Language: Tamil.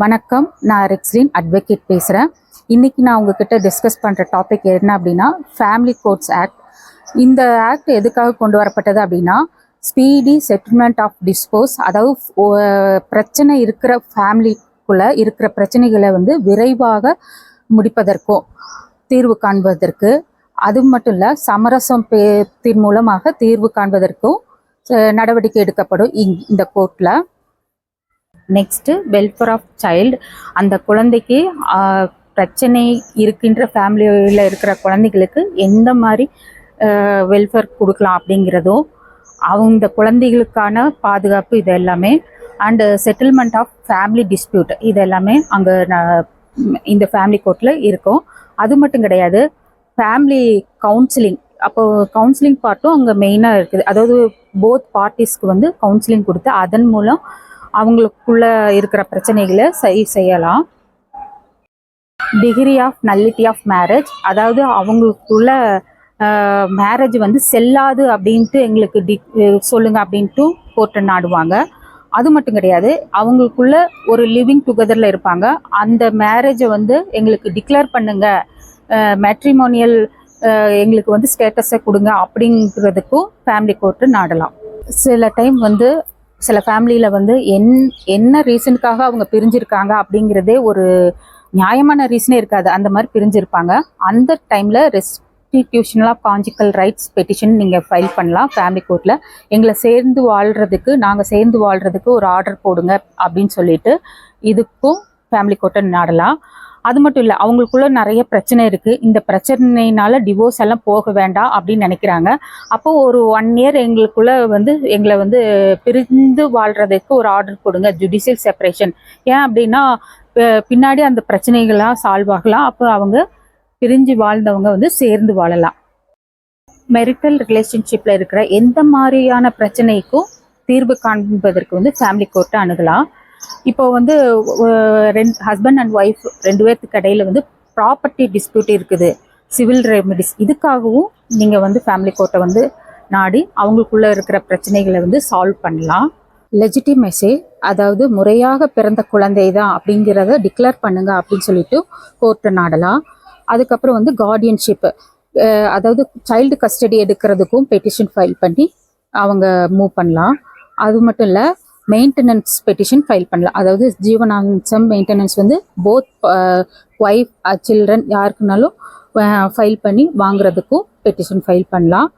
வணக்கம், நான் ரெக்ஸ்லின் அட்வொகேட் பேசுகிறேன். இன்றைக்கி நான் உங்ககிட்ட டிஸ்கஸ் பண்ணுற டாபிக் என்ன அப்படின்னா, ஃபேமிலி கோர்ட்ஸ் ஆக்ட். இந்த ஆக்ட் எதுக்காக கொண்டு வரப்பட்டது அப்படின்னா, ஸ்பீடி செட்டில்மெண்ட் ஆஃப் டிஸ்போஸ், அதாவது பிரச்சனை இருக்கிற ஃபேமிலிக்குள்ளே இருக்கிற பிரச்சனைகளை விரைவாக முடிப்பதற்கும் தீர்வு காண்பதற்கு, அது மட்டும் இல்லை சமரசம் பேத்தின் மூலமாக தீர்வு காண்பதற்கும் நடவடிக்கை எடுக்கப்படும் இந்த கோர்ட்டில். Next welfare of child. அந்த குழந்தைக்கு பிரச்சனை இருக்கின்ற ஃபேமிலியில் இருக்கிற குழந்தைகளுக்கு எந்த மாதிரி வெல்ஃபேர் கொடுக்கலாம் அப்படிங்கிறதும், அவங்க குழந்தைகளுக்கான பாதுகாப்பு, இது எல்லாமே. And settlement of family dispute, இது எல்லாமே அங்கே இந்த ஃபேமிலி கோர்ட்டில் இருக்கும். அது மட்டும் கிடையாது, ஃபேமிலி கவுன்சிலிங், அப்போது கவுன்சிலிங் பார்ட்டும் அங்கே மெயினாக இருக்குது. அதாவது போத் பார்ட்டிஸ்க்கு கவுன்சிலிங் கொடுத்து அதன் மூலம் அவங்களுக்குள்ள இருக்கிற பிரச்சனைகளை சரி செய்யலாம். Degree of nullity of marriage, அதாவது அவங்களுக்குள்ள மேரேஜ் செல்லாது அப்படின்ட்டு எங்களுக்கு சொல்லுங்க அப்படின்ட்டு கோர்ட்டை நாடுவாங்க. அது மட்டும் கிடையாது, அவங்களுக்குள்ள ஒரு லிவிங் டுகெதரில் இருப்பாங்க, அந்த மேரேஜை எங்களுக்கு டிக்ளேர் பண்ணுங்க, மேட்ரிமோனியல் எங்களுக்கு ஸ்டேட்டஸை கொடுங்க அப்படிங்கிறதுக்கும் ஃபேமிலி கோர்ட்டு நாடலாம். சில டைம் சில ஃபேமிலியில் என்ன ரீசனுக்காக அவங்க பிரிஞ்சிருக்காங்க அப்படிங்கிறதே ஒரு நியாயமான ரீசனே இருக்காது. அந்த மாதிரி பிரிஞ்சிருப்பாங்க. அந்த டைமில் restitution of conjugal rights petition நீங்கள் ஃபைல் பண்ணலாம் ஃபேமிலி கோர்ட்டில். நாங்கள் சேர்ந்து வாழ்கிறதுக்கு ஒரு ஆர்டர் போடுங்க அப்படின்னு சொல்லிட்டு இதுக்கும் ஃபேமிலி கோர்ட்டை நாடலாம். அது மட்டும் இல்லை, அவங்களுக்குள்ள நிறைய பிரச்சனை இருக்குது, இந்த பிரச்சனையினால டிவோர்ஸ் எல்லாம் போக வேண்டாம் அப்படின்னு நினைக்கிறாங்க. அப்போது ஒரு 1 year எங்களுக்குள்ள எங்களை பிரிந்து வாழ்கிறதுக்கு ஒரு ஆர்டர் கொடுங்க, ஜுடிஷியல் செப்பரேஷன். ஏன் அப்படின்னா பின்னாடி அந்த பிரச்சனைகள்லாம் சால்வ் ஆகலாம். அப்போ அவங்க பிரிஞ்சு வாழ்ந்தவங்க சேர்ந்து வாழலாம். மெரிட்டல் ரிலேஷன்ஷிப்பில் இருக்கிற எந்த மாதிரியான பிரச்சனைக்கும் தீர்வு காண்பதற்கு ஃபேமிலி கோர்ட்டை அணுகலாம். இப்போ ஹஸ்பண்ட் அண்ட் ஒய்ஃப் 2 பேர்த்துக்கு இடையில ப்ராப்பர்ட்டி டிஸ்பியூட் இருக்குது, சிவில் ரெமெடிஸ், இதுக்காகவும் நீங்கள் ஃபேமிலி கோர்ட்டை நாடி அவங்களுக்குள்ளே இருக்கிற பிரச்சனைகளை சால்வ் பண்ணலாம். லெஜிட்டிமேசி, அதாவது முறையாக பிறந்த குழந்தை தான் அப்படிங்கிறத டிக்ளேர் பண்ணுங்க அப்படின்னு சொல்லிட்டு கோர்ட்டை நாடலாம். அதுக்கப்புறம் கார்டியன்ஷிப்பு, அதாவது சைல்டு கஸ்டடி எடுக்கிறதுக்கும் பெட்டிஷன் ஃபைல் பண்ணி அவங்க மூவ் பண்ணலாம். அது மட்டும் இல்லை, மெயின்டெனன்ஸ் பெட்டிஷன் ஃபைல் பண்ணலாம். அதாவது ஜீவனாம்சம் மெயின்டெனன்ஸ் போத் ஒய்ஃப் சில்ட்ரன் யாருக்குனாலும் ஃபைல் பண்ணி வாங்குறதுக்கும் பெட்டிஷன் ஃபைல் பண்ணலாம்.